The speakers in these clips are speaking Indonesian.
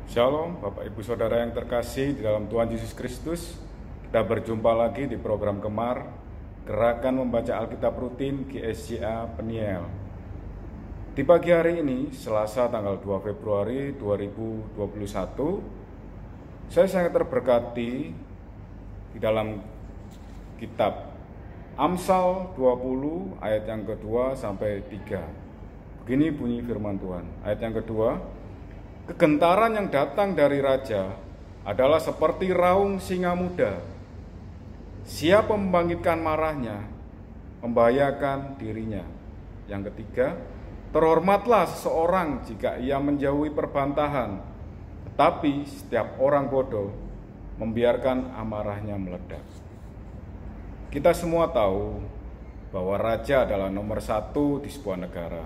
Shalom, Bapak Ibu Saudara yang terkasih di dalam Tuhan Yesus Kristus. Kita berjumpa lagi di program Gemar, Gerakan Membaca Alkitab Rutin GSJA Peniel. Di pagi hari ini, Selasa tanggal 2 Februari 2021, saya sangat terberkati di dalam kitab Amsal 20 ayat yang kedua sampai 3. Begini bunyi firman Tuhan. Ayat yang kedua, kegentaran yang datang dari raja adalah seperti raung singa muda. Siapa membangkitkan marahnya, membahayakan dirinya. Yang ketiga, terhormatlah seseorang jika ia menjauhi perbantahan, tetapi setiap orang bodoh membiarkan amarahnya meledak. Kita semua tahu bahwa raja adalah nomor satu di sebuah negara.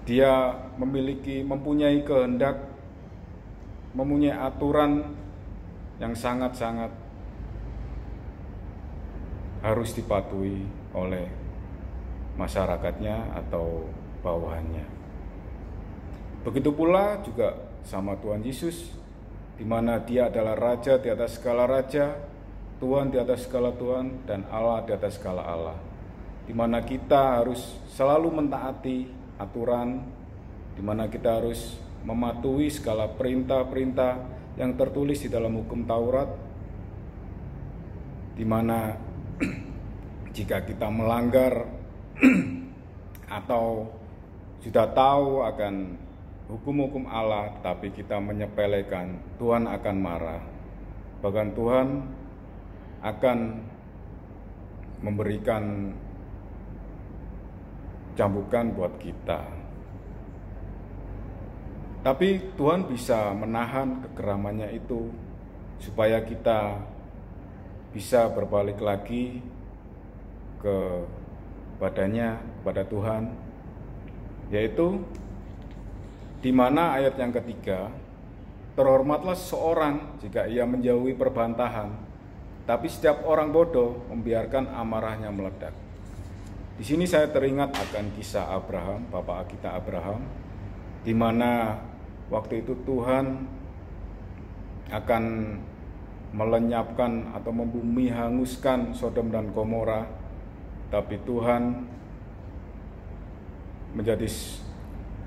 Dia mempunyai kehendak, mempunyai aturan yang sangat-sangat harus dipatuhi oleh masyarakatnya atau bawahannya. Begitu pula juga sama Tuhan Yesus, di mana Dia adalah Raja di atas segala raja, Tuhan di atas segala Tuhan, dan Allah di atas segala Allah. Di mana kita harus selalu mentaati aturan, di mana kita harus mematuhi segala perintah-perintah yang tertulis di dalam hukum Taurat, di mana jika kita melanggar atau sudah tahu akan hukum-hukum Allah tapi kita menyepelekan, Tuhan akan marah. Bahkan Tuhan akan memberikan cambukan buat kita. Tapi Tuhan bisa menahan kegeramannya itu supaya kita bisa berbalik lagi kepada Tuhan, yaitu di mana ayat yang ketiga, terhormatlah seseorang jika ia menjauhi perbantahan, tapi setiap orang bodoh membiarkan amarahnya meledak. Di sini saya teringat akan kisah Abraham, bapak kita Abraham, di mana waktu itu Tuhan akan melenyapkan atau membumi hanguskan Sodom dan Gomora, tapi Tuhan menjadi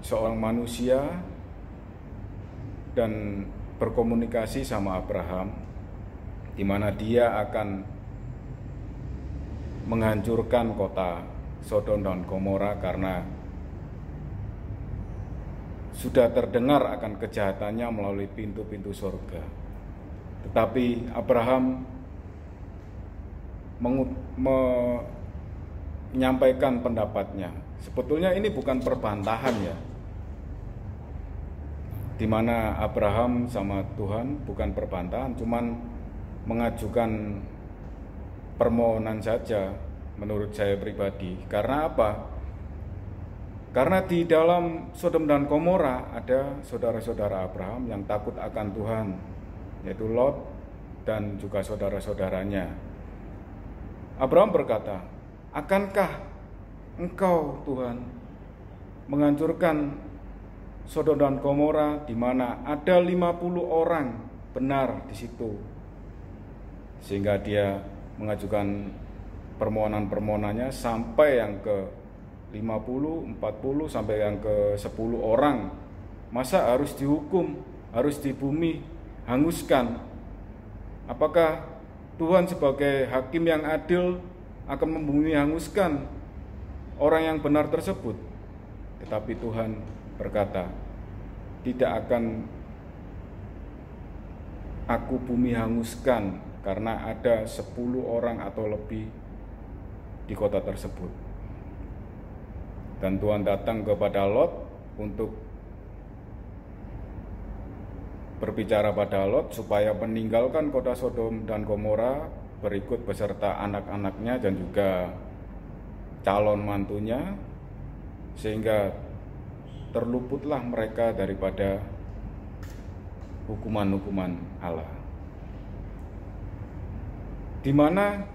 seorang manusia dan berkomunikasi sama Abraham, di mana dia akan menghancurkan kota Sodom dan Gomora karena sudah terdengar akan kejahatannya melalui pintu-pintu surga. Tetapi Abraham menyampaikan pendapatnya. Sebetulnya ini bukan perbantahan ya, di mana Abraham sama Tuhan bukan perbantahan, cuman mengajukan permohonan saja menurut saya pribadi. Karena apa? Karena di dalam Sodom dan Gomora ada saudara-saudara Abraham yang takut akan Tuhan, yaitu Lot dan juga saudara-saudaranya. Abraham berkata, akankah Engkau Tuhan menghancurkan Sodom dan Gomora di mana ada 50 orang benar di situ? Sehingga dia mengajukan permohonan-permohonannya sampai yang ke 50, 40 sampai yang ke 10 orang. Masa harus dihukum, harus dibumi hanguskan? Apakah Tuhan sebagai hakim yang adil akan membumi hanguskan orang yang benar tersebut? Tetapi Tuhan berkata, tidak akan aku bumi hanguskan karena ada 10 orang atau lebih di kota tersebut. Dan Tuhan datang kepada Lot untuk berbicara pada Lot supaya meninggalkan kota Sodom dan Gomora berikut beserta anak-anaknya dan juga calon mantunya, sehingga terluputlah mereka daripada hukuman-hukuman Allah. Di mana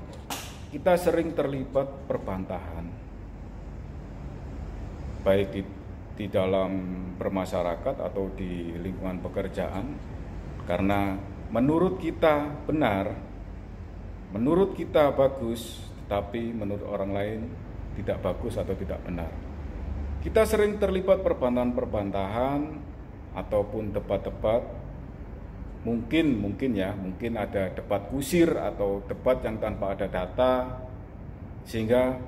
kita sering terlibat perbantahan, baik di di dalam bermasyarakat atau di lingkungan pekerjaan, karena menurut kita benar, menurut kita bagus, tetapi menurut orang lain tidak bagus atau tidak benar. Kita sering terlibat perbantahan-perbantahan ataupun debat-debat. Mungkin ada debat kusir atau debat yang tanpa ada data, sehingga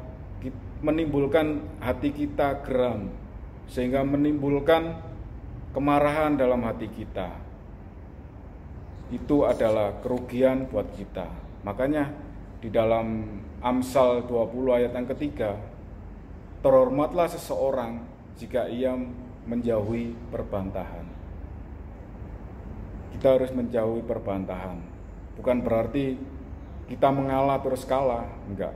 menimbulkan hati kita geram, sehingga menimbulkan kemarahan dalam hati kita. Itu adalah kerugian buat kita. Makanya di dalam Amsal 20 ayat yang ketiga, terhormatlah seseorang jika ia menjauhi perbantahan. Kita harus menjauhi perbantahan. Bukan berarti kita mengalah terus kalah, enggak.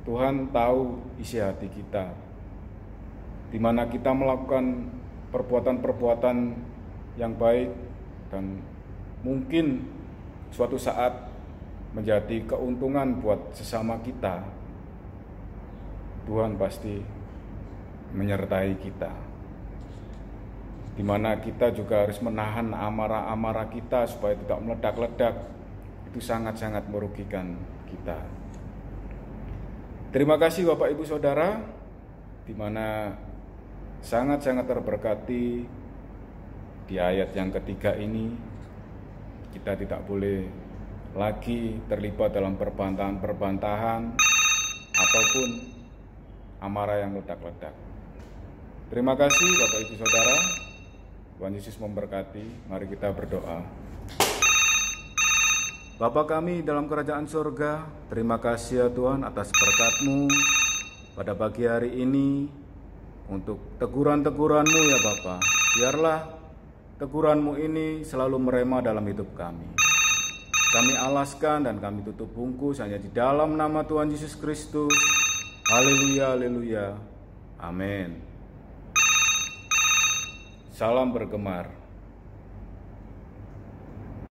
Tuhan tahu isi hati kita, di mana kita melakukan perbuatan-perbuatan yang baik dan mungkin suatu saat menjadi keuntungan buat sesama kita. Tuhan pasti menyertai kita, di mana kita juga harus menahan amarah-amarah kita supaya tidak meledak-ledak. Itu sangat-sangat merugikan kita. Terima kasih Bapak Ibu Saudara, di mana sangat-sangat terberkati di ayat yang ketiga ini. Kita tidak boleh lagi terlibat dalam perbantahan-perbantahan ataupun amarah yang ledak-ledak. Terima kasih Bapak Ibu Saudara. Tuhan Yesus memberkati. Mari kita berdoa. Bapa kami dalam kerajaan surga, terima kasih ya Tuhan atas berkat-Mu pada pagi hari ini, untuk teguran-teguran-Mu ya Bapa. Biarlah teguran-Mu ini selalu merema dalam hidup kami. Kami alaskan dan kami tutup bungkus hanya di dalam nama Tuhan Yesus Kristus. Haleluya, haleluya. Amin. Salam bergemar.